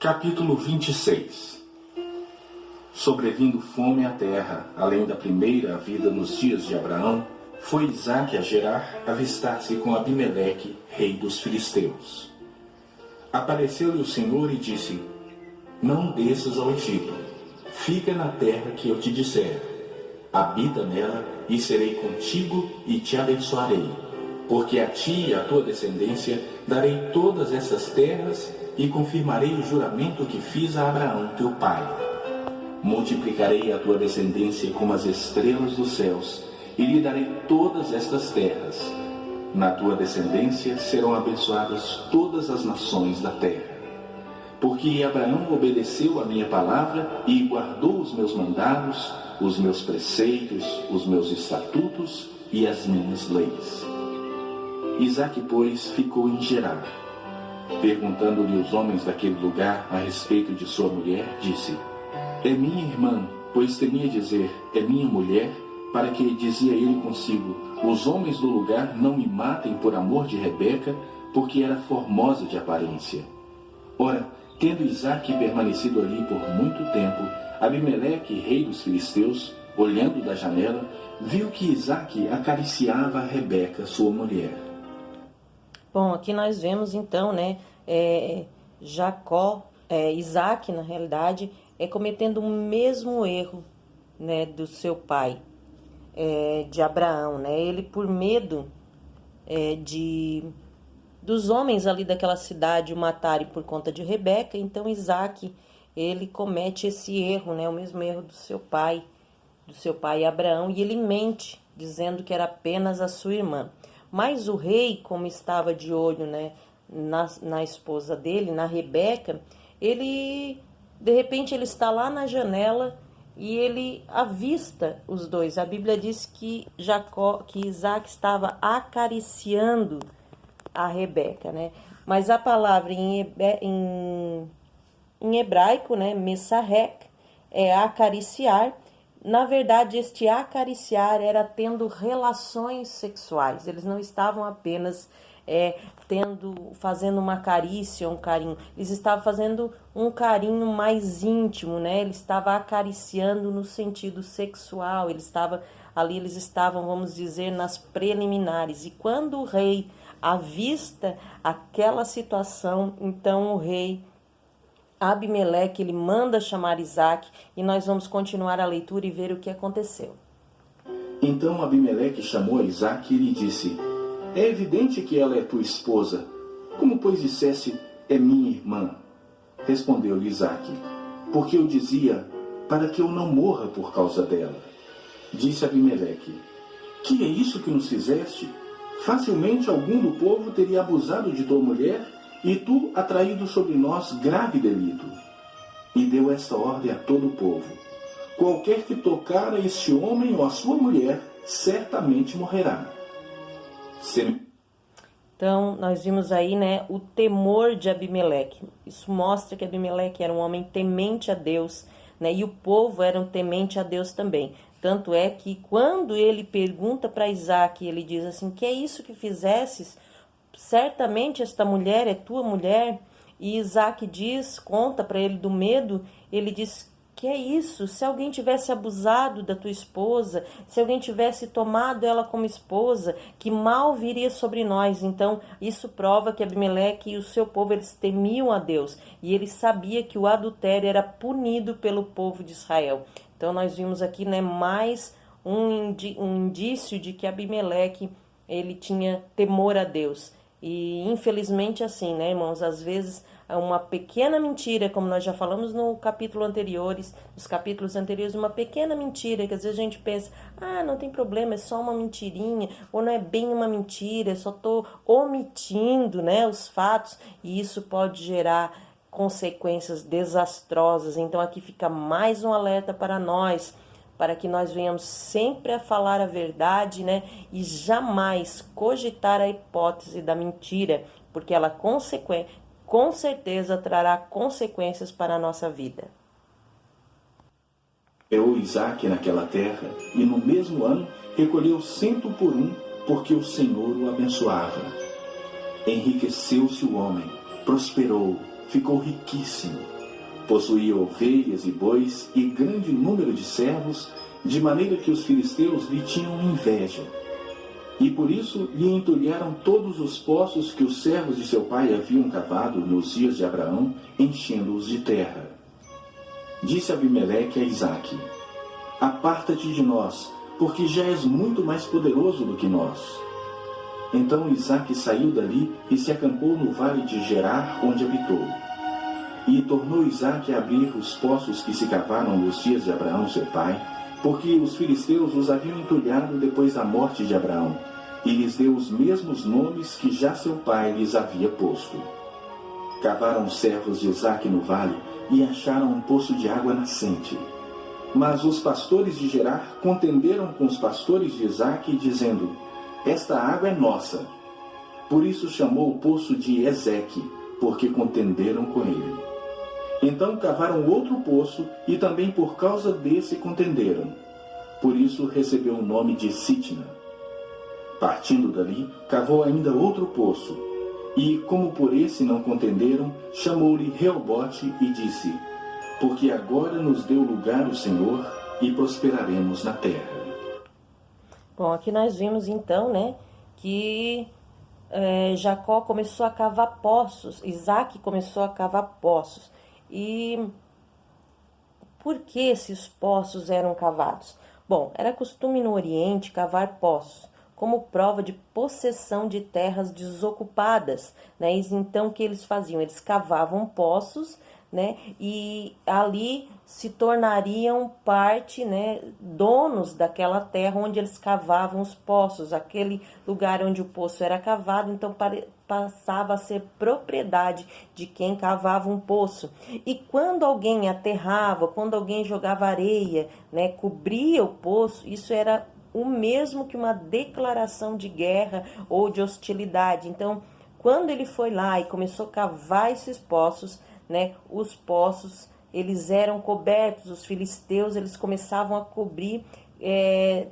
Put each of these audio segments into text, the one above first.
Capítulo 26. Sobrevindo fome à terra, além da primeira havida nos dias de Abraão, foi Isaque a Gerar avistar-se com Abimeleque, rei dos filisteus. Apareceu-lhe o Senhor e disse: Não desças ao Egito, fica na terra que eu te disser. Habita nela, e serei contigo e te abençoarei. Porque a ti e à tua descendência darei todas essas terras e confirmarei o juramento que fiz a Abraão teu pai. Multiplicarei a tua descendência como as estrelas dos céus e lhe darei todas estas terras. Na tua descendência serão abençoadas todas as nações da terra. Porque Abraão obedeceu a minha palavra e guardou os meus mandados, os meus preceitos, os meus estatutos e as minhas leis. Isaque, pois, ficou em Gerar. Perguntando-lhe os homens daquele lugar a respeito de sua mulher, disse: É minha irmã, pois temia dizer, é minha mulher, para que, dizia ele consigo, os homens do lugar não me matem por amor de Rebeca, porque era formosa de aparência. Ora, tendo Isaque permanecido ali por muito tempo, Abimeleque, rei dos filisteus, olhando da janela, viu que Isaque acariciava a Rebeca, sua mulher. Bom, aqui nós vemos então, Isaque, na realidade, cometendo o mesmo erro, do seu pai, de Abraão, Ele, por medo dos homens ali daquela cidade o matarem por conta de Rebeca, então Isaque, ele comete esse erro, o mesmo erro do seu pai Abraão, e ele mente, dizendo que era apenas a sua irmã. Mas o rei, como estava de olho, na esposa dele, na Rebeca, de repente ele está lá na janela e ele avista os dois. A Bíblia diz que Isaque estava acariciando a Rebeca, Mas a palavra em hebraico, mesarek, é acariciar. Na verdade, este acariciar era tendo relações sexuais. Eles não estavam apenas fazendo uma carícia, um carinho. Eles estavam fazendo um carinho mais íntimo, Ele estava acariciando no sentido sexual. Eles estavam, vamos dizer, nas preliminares. E quando o rei avista aquela situação, então o rei Abimeleque, ele manda chamar Isaque, e nós vamos continuar a leitura e ver o que aconteceu. Então Abimeleque chamou a Isaque e lhe disse: É evidente que ela é tua esposa. Como, pois, dissesse, é minha irmã? Respondeu-lhe Isaque: Porque eu dizia, para que eu não morra por causa dela. Disse Abimeleque: Que é isso que nos fizeste? Facilmente algum do povo teria abusado de tua mulher, e tu atraído sobre nós grave delito. E deu esta ordem a todo o povo: Qualquer que tocar a este homem ou a sua mulher, certamente morrerá. Então, nós vimos aí, o temor de Abimeleque. Isso mostra que Abimeleque era um homem temente a Deus, e o povo era um temente a Deus também. Tanto é que quando ele pergunta para Isaque, ele diz assim: Que é isso que fizestes? Certamente esta mulher é tua mulher. E Isaque conta para ele do medo. Ele diz: que é isso? Se alguém tivesse abusado da tua esposa, se alguém tivesse tomado ela como esposa, que mal viria sobre nós. Então isso prova que Abimeleque e o seu povo, eles temiam a Deus, e ele sabia que o adultério era punido pelo povo de Israel. Então nós vimos aqui, mais um indício de que Abimeleque, ele tinha temor a Deus. E infelizmente assim, irmãos, às vezes uma pequena mentira, como nós já falamos nos capítulos anteriores, uma pequena mentira, que às vezes a gente pensa, não tem problema, é só uma mentirinha, ou não é bem uma mentira, eu só estou omitindo, os fatos, e isso pode gerar consequências desastrosas. Então aqui fica mais um alerta para nós, para que nós venhamos sempre a falar a verdade, e jamais cogitar a hipótese da mentira, porque ela com certeza trará consequências para a nossa vida. Semeou Isaque naquela terra, e no mesmo ano recolheu 100 por um, porque o Senhor o abençoava. Enriqueceu-se o homem, prosperou, ficou riquíssimo. Possuía ovelhas e bois e grande número de servos, de maneira que os filisteus lhe tinham inveja. E por isso lhe entulharam todos os poços que os servos de seu pai haviam cavado nos dias de Abraão, enchendo-os de terra. Disse Abimeleque a Isaque: Aparta-te de nós, porque já és muito mais poderoso do que nós. Então Isaque saiu dali e se acampou no vale de Gerar, onde habitou. E tornou Isaque a abrir os poços que se cavaram nos dias de Abraão seu pai, porque os filisteus os haviam entulhado depois da morte de Abraão, e lhes deu os mesmos nomes que já seu pai lhes havia posto. Cavaram os servos de Isaque no vale e acharam um poço de água nascente. Mas os pastores de Gerar contenderam com os pastores de Isaque, dizendo: Esta água é nossa. Por isso chamou o poço de Ezeque, porque contenderam com ele. Então cavaram outro poço, e também por causa desse contenderam. Por isso recebeu o nome de Sitna. Partindo dali, cavou ainda outro poço, e, como por esse não contenderam, chamou-lhe Reobote e disse: Porque agora nos deu lugar o Senhor, e prosperaremos na terra. Bom, aqui nós vimos então, né, que Jacó começou a cavar poços, Isaque começou a cavar poços. E por que esses poços eram cavados? Bom, era costume no Oriente cavar poços, como prova de possessão de terras desocupadas, né? Então, o que eles faziam? Eles cavavam poços, né? E ali se tornariam parte, né, donos daquela terra onde eles cavavam os poços, aquele lugar onde o poço era cavado, então passava a ser propriedade de quem cavava um poço. E quando alguém aterrava, quando alguém jogava areia, né, cobria o poço, isso era o mesmo que uma declaração de guerra ou de hostilidade. Então, quando ele foi lá e começou a cavar esses poços, né, os poços, eles eram cobertos, os filisteus, eles começavam a cobrir,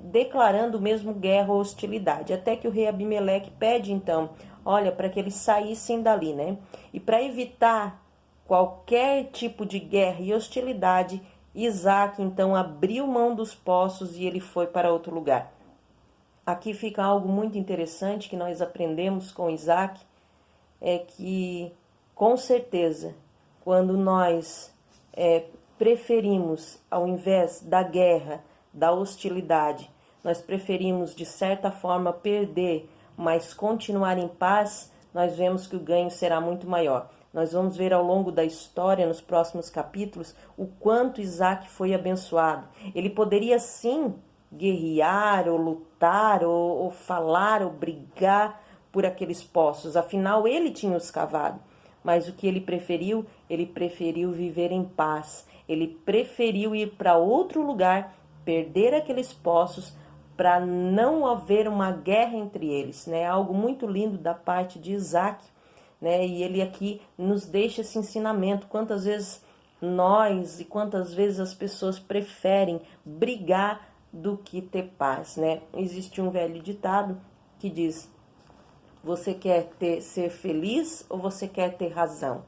declarando mesmo guerra ou hostilidade, até que o rei Abimeleque pede, então, olha, para que eles saíssem dali, né, e para evitar qualquer tipo de guerra e hostilidade, Isaque, então, abriu mão dos poços e ele foi para outro lugar. Aqui fica algo muito interessante que nós aprendemos com Isaque, é que, com certeza, quando nós preferimos, ao invés da guerra, da hostilidade, nós preferimos, de certa forma, perder, mas continuar em paz, nós vemos que o ganho será muito maior. Nós vamos ver ao longo da história, nos próximos capítulos, o quanto Isaque foi abençoado. Ele poderia, sim, guerrear, ou lutar, ou falar, ou brigar por aqueles poços. Afinal, ele tinha os cavado. Mas o que ele preferiu viver em paz. Ele preferiu ir para outro lugar, perder aqueles poços, para não haver uma guerra entre eles, né? Algo muito lindo da parte de Isaque, né? E ele aqui nos deixa esse ensinamento. Quantas vezes nós e quantas vezes as pessoas preferem brigar do que ter paz, né? Existe um velho ditado que diz: você quer ser feliz ou você quer ter razão,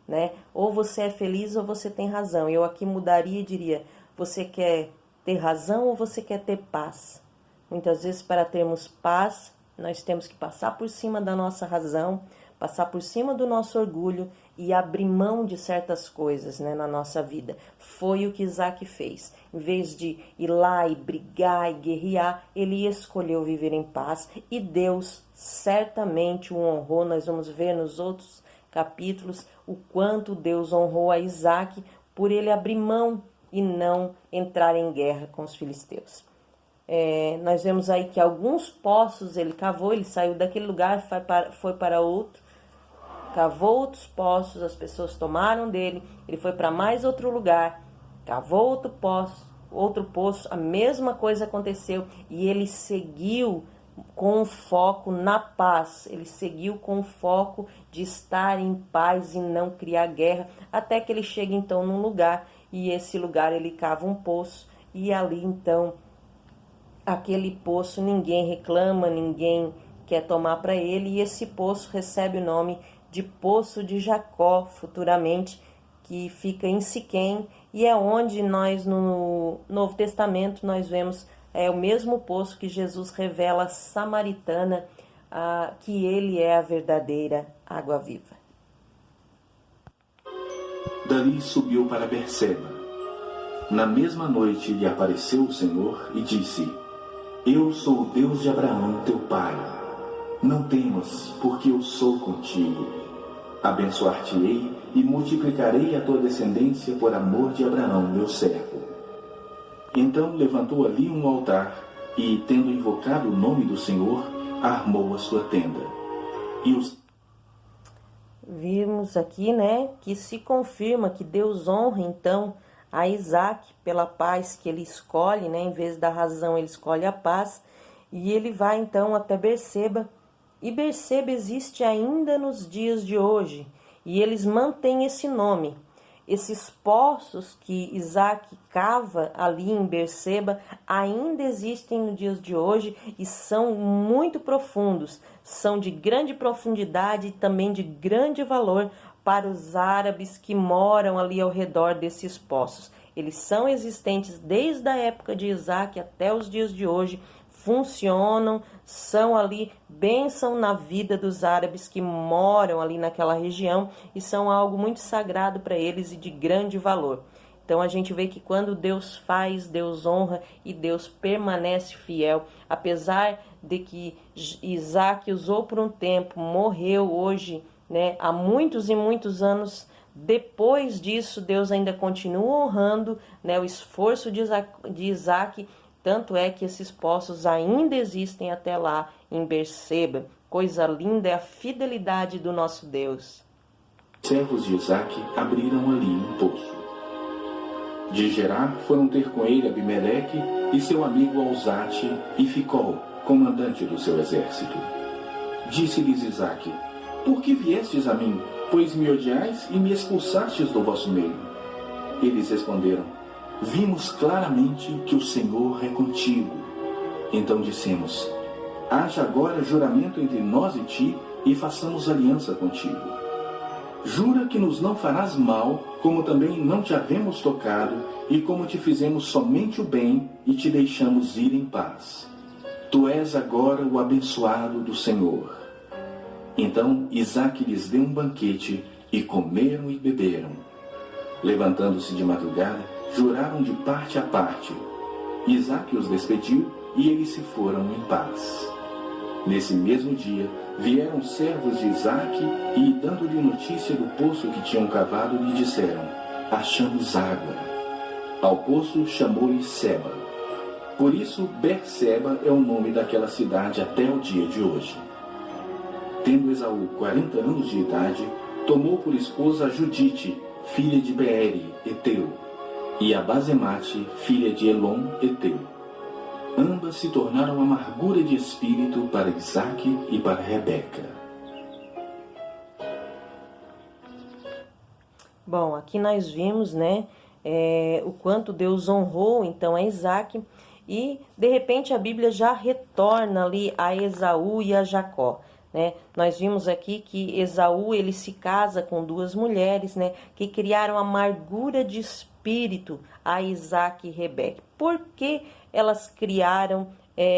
né? Ou você é feliz ou você tem razão. Eu aqui mudaria e diria: você quer ter razão ou você quer ter paz? Muitas vezes, para termos paz, nós temos que passar por cima da nossa razão, passar por cima do nosso orgulho e abrir mão de certas coisas, né, na nossa vida. Foi o que Isaque fez. Em vez de ir lá e brigar e guerrear, ele escolheu viver em paz e Deus certamente o honrou. Nós vamos ver nos outros capítulos o quanto Deus honrou a Isaque por ele abrir mão e não entrar em guerra com os filisteus. Nós vemos aí que alguns poços ele cavou, ele saiu daquele lugar, foi para outro, cavou outros poços, as pessoas tomaram dele, ele foi para mais outro lugar, cavou outro poço, a mesma coisa aconteceu e ele seguiu com foco na paz, ele seguiu com foco de estar em paz e não criar guerra, até que ele chega então num lugar e esse lugar ele cava um poço e ali então aquele poço ninguém reclama, ninguém quer tomar para ele e esse poço recebe o nome de Poço de Jacó, futuramente, que fica em Siquém, e é onde nós, no Novo Testamento, nós vemos o mesmo poço que Jesus revela à samaritana, que ele é a verdadeira água viva. Dali subiu para Berseba. Na mesma noite lhe apareceu o Senhor e disse: Eu sou o Deus de Abraão, teu pai. Não temas, porque eu sou contigo. Abençoar-te-ei e multiplicarei a tua descendência por amor de Abraão, meu servo. Então levantou ali um altar e, tendo invocado o nome do Senhor, armou a sua tenda. Vimos aqui, que se confirma que Deus honra, então, a Isaac pela paz que ele escolhe, em vez da razão ele escolhe a paz, e ele vai, então, até Berseba, e Berseba existe ainda nos dias de hoje, e eles mantêm esse nome. Esses poços que Isaac cava ali em Berseba ainda existem nos dias de hoje e são muito profundos, são de grande profundidade e também de grande valor para os árabes que moram ali ao redor desses poços. Eles são existentes desde a época de Isaac até os dias de hoje, funcionam, são ali bênção na vida dos árabes que moram ali naquela região e são algo muito sagrado para eles e de grande valor. Então a gente vê que quando Deus faz, Deus honra e Deus permanece fiel, apesar de que Isaac usou por um tempo, morreu hoje, há muitos e muitos anos depois disso, Deus ainda continua honrando o esforço de Isaac. Tanto é que esses poços ainda existem até lá em Berseba. Coisa linda é a fidelidade do nosso Deus. Os servos de Isaac abriram ali um poço. De Gerar foram ter com ele Abimeleque e seu amigo Alzate e Ficol, comandante do seu exército. Disse-lhes Isaac: Por que viestes a mim, pois me odiais e me expulsastes do vosso meio? Eles responderam: Vimos claramente que o Senhor é contigo. Então dissemos: Haja agora juramento entre nós e ti, e façamos aliança contigo. Jura que nos não farás mal, como também não te havemos tocado, e como te fizemos somente o bem, e te deixamos ir em paz. Tu és agora o abençoado do Senhor. Então Isaque lhes deu um banquete, e comeram e beberam. Levantando-se de madrugada, juraram de parte a parte. Isaque os despediu e eles se foram em paz. Nesse mesmo dia, vieram os servos de Isaque e, dando-lhe notícia do poço que tinham cavado, lhe disseram: Achamos água. Ao poço chamou-lhe Seba. Por isso, Berseba é o nome daquela cidade até o dia de hoje. Tendo Esaú 40 anos de idade, tomou por esposa a Judite, filha de Beere, Eteu, e a Basemate, filha de Elon, Eteu. Ambas se tornaram amargura de espírito para Isaque e para Rebeca. Bom, aqui nós vimos, o quanto Deus honrou então a Isaque e de repente a Bíblia já retorna ali a Esaú e a Jacó. Nós vimos aqui que Esaú ele se casa com duas mulheres, que criaram amargura de espírito a Isaque e Rebeca. Por que elas criaram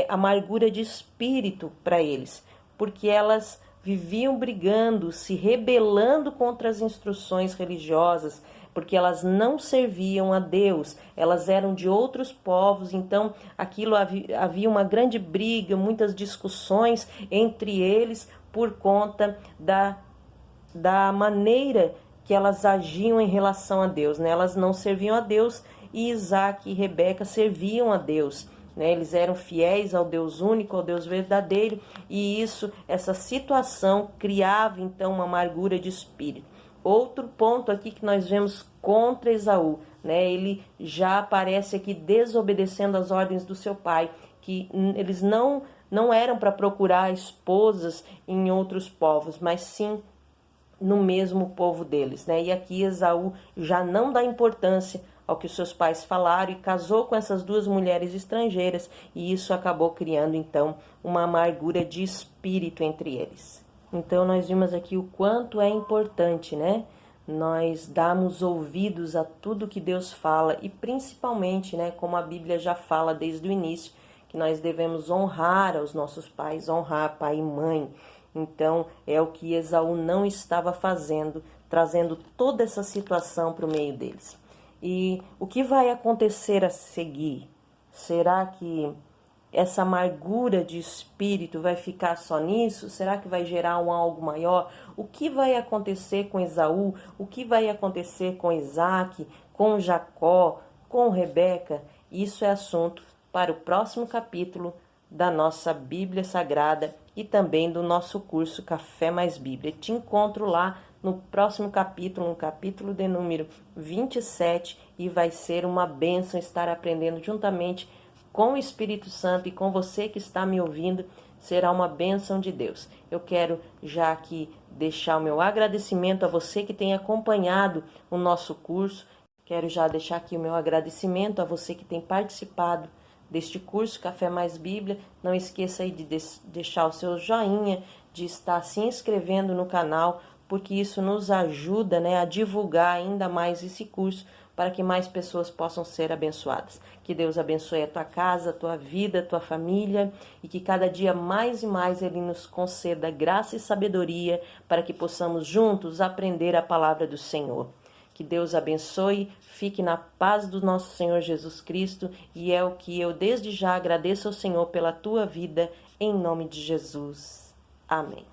amargura de espírito para eles? Porque elas viviam brigando, se rebelando contra as instruções religiosas, porque elas não serviam a Deus, elas eram de outros povos, então aquilo havia uma grande briga, muitas discussões entre eles por conta da maneira que elas agiam em relação a Deus, Elas não serviam a Deus e Isaque e Rebeca serviam a Deus, Eles eram fiéis ao Deus único, ao Deus verdadeiro, e essa situação criava então uma amargura de espírito. Outro ponto aqui que nós vemos contra Esaú, ele já aparece aqui desobedecendo as ordens do seu pai, que eles não eram para procurar esposas em outros povos, mas sim no mesmo povo deles, E aqui Esaú já não dá importância ao que os seus pais falaram e casou com essas duas mulheres estrangeiras, e isso acabou criando então uma amargura de espírito entre eles. Então nós vimos aqui o quanto é importante, né? Nós darmos ouvidos a tudo que Deus fala e principalmente, né, como a Bíblia já fala desde o início, que nós devemos honrar aos nossos pais, honrar pai e mãe. Então é o que Esaú não estava fazendo, trazendo toda essa situação para o meio deles. E o que vai acontecer a seguir? Será que essa amargura de espírito vai ficar só nisso? Será que vai gerar algo maior? O que vai acontecer com Esaú? O que vai acontecer com Isaac, com Jacó, com Rebeca? Isso é assunto para o próximo capítulo da nossa Bíblia Sagrada e também do nosso curso Café Mais Bíblia. Te encontro lá no próximo capítulo, no capítulo de número 27, e vai ser uma bênção estar aprendendo juntamente com o Espírito Santo e com você que está me ouvindo. Será uma bênção de Deus. Eu quero já aqui deixar o meu agradecimento a você que tem acompanhado o nosso curso. Quero já deixar aqui o meu agradecimento a você que tem participado deste curso Café Mais Bíblia. Não esqueça aí de deixar o seu joinha, de estar se inscrevendo no canal, porque isso nos ajuda, né, a divulgar ainda mais esse curso para que mais pessoas possam ser abençoadas. Que Deus abençoe a tua casa, a tua vida, a tua família, e que cada dia mais e mais Ele nos conceda graça e sabedoria para que possamos juntos aprender a palavra do Senhor. Que Deus abençoe, fique na paz do nosso Senhor Jesus Cristo, e é o que eu desde já agradeço ao Senhor pela tua vida, em nome de Jesus. Amém.